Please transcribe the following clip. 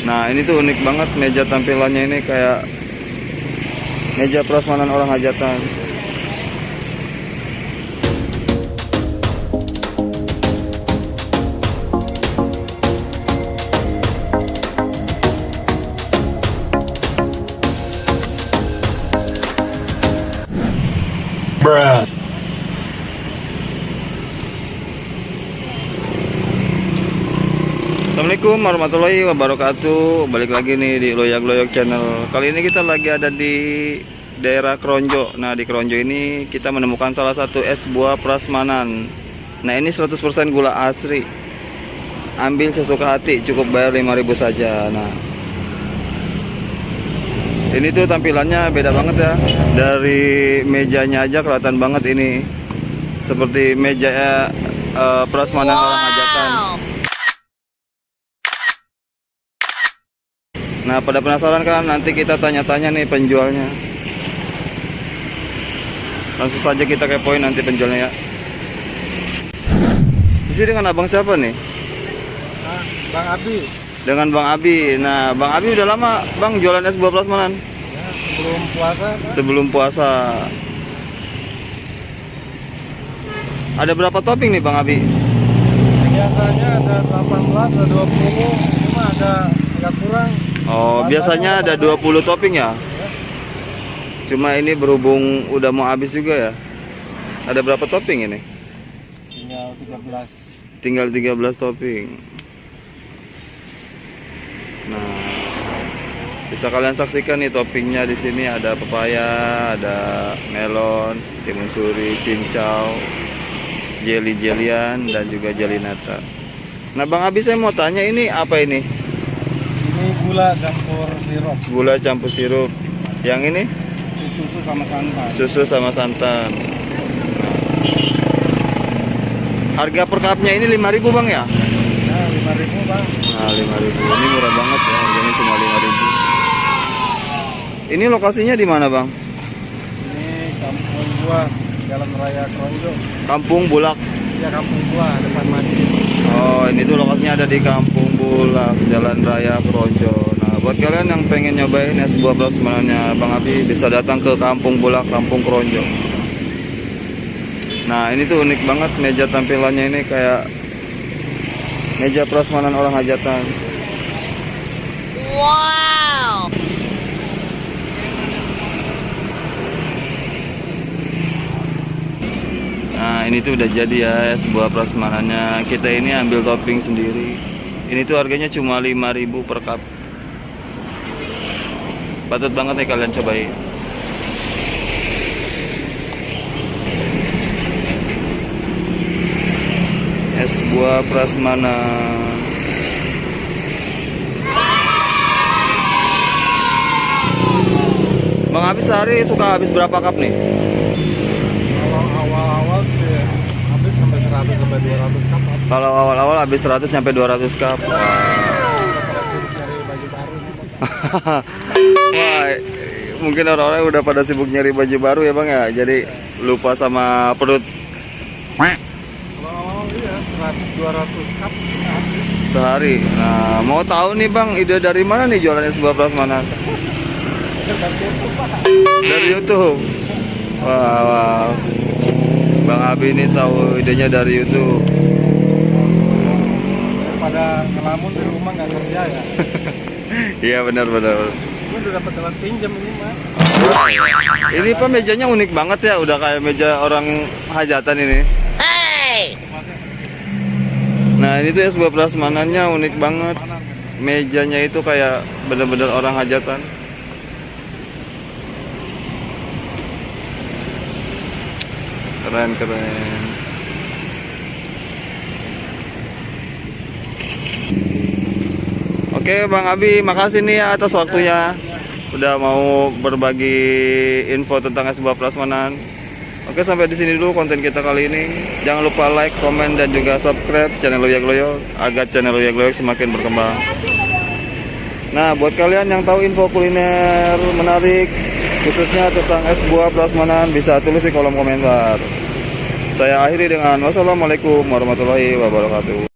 Nah ini tuh unik banget, meja tampilannya ini kayak meja prasmanan orang hajatan. Bruh. Assalamualaikum warahmatullahi wabarakatuh. Balik lagi nih di Loyak Loyok Channel. Kali ini kita lagi ada di daerah Kronjo. Nah di Kronjo ini kita menemukan salah satu es buah prasmanan. Nah ini 100% gula asli. Ambil sesuka hati, cukup bayar 5.000 saja. Nah ini tuh tampilannya beda banget ya. Dari mejanya aja kelihatan banget ini seperti meja prasmanan orang hajatan. Nah pada penasaran kan, nanti kita tanya-tanya nih penjualnya. Langsung saja kita kepoin nanti penjualnya ya. Di sini dengan abang siapa nih? Bang Abi. Dengan Bang Abi. Nah Bang Abi udah lama Bang jualan es buah prasmanan? Ya, sebelum puasa. Kan? Sebelum puasa. Ada berapa topping nih Bang Abi? Biasanya ada 18, ada 20, cuma agak kurang. Oh, biasanya ada 20 topping ya? Cuma ini berhubung udah mau habis juga ya. Ada berapa topping ini? Tinggal 13. Tinggal 13 topping. Nah, bisa kalian saksikan nih toppingnya di sini ada pepaya, ada melon, timun suri, cincau, jelly-jelian dan juga jelly nata. Nah, Bang Abi saya mau tanya ini apa ini? Ini gula campur sirup. Gula campur sirup. Yang ini? Susu sama santan. Susu sama santan. Harga per cupnya ini 5.000 Bang ya? Nah, 5.000 Bang. Nah 5.000. Ini murah banget ya, harganya cuma 5.000. Ini lokasinya di mana Bang? Ini Kampung Buah, Jalan Raya Kronjo. Kampung Bulak. Ya, Kampung Buah, depan masjid. Oh ini tuh lokasinya ada di Kampung Bulak, Jalan Raya Kronjo. Nah buat kalian yang pengen nyobain es buah prasmanannya Bang Abi, bisa datang ke Kampung Bulak, Kampung Kronjo. Nah ini tuh unik banget, meja tampilannya ini kayak meja prasmanan orang hajatan. Wow. Nah ini tuh udah jadi ya sebuah prasmanannya. Kita ini ambil topping sendiri. Ini tuh harganya cuma 5.000 per cup. Patut banget nih kalian cobain. Es buah prasmanan. Bang Habis sehari suka habis berapa cup nih? Kalau awal-awal sih habis sampai 100 sampai 200 cup. Kalau awal-awal habis 100 sampai 200 cup. Cari baju baru. Wah, mungkin orang-orang udah pada sibuk nyari baju baru ya Bang ya. Jadi lupa sama perut. Awal-awal iya 100-200 cup habis. Sehari. Nah, mau tahu nih Bang, ide dari mana nih jualannya sebuah prasmanan? Dari YouTube. Wah. Bang Abi ini tahu idenya dari YouTube. Daripada ngelamun di rumah nggak kerja ya. Iya benar-benar. Gue udah dapat telat pinjam ini mah. Ini Pak mejanya unik banget ya, udah kayak meja orang hajatan ini. Hey. Nah ini tuh ya sebuah prasmanannya unik banget. Mejanya itu kayak bener-bener orang hajatan. Keren. Oke Bang Abi, makasih nih ya atas waktunya. Udah mau berbagi info tentang es buah prasmanan. Oke, sampai di sini dulu konten kita kali ini. Jangan lupa like, komen, dan juga subscribe channel Loyak Loyok agar channel Loyak Loyok semakin berkembang. Nah, buat kalian yang tahu info kuliner menarik khususnya tentang es buah prasmanan, bisa tulis di kolom komentar. Saya akhiri dengan wassalamualaikum warahmatullahi wabarakatuh.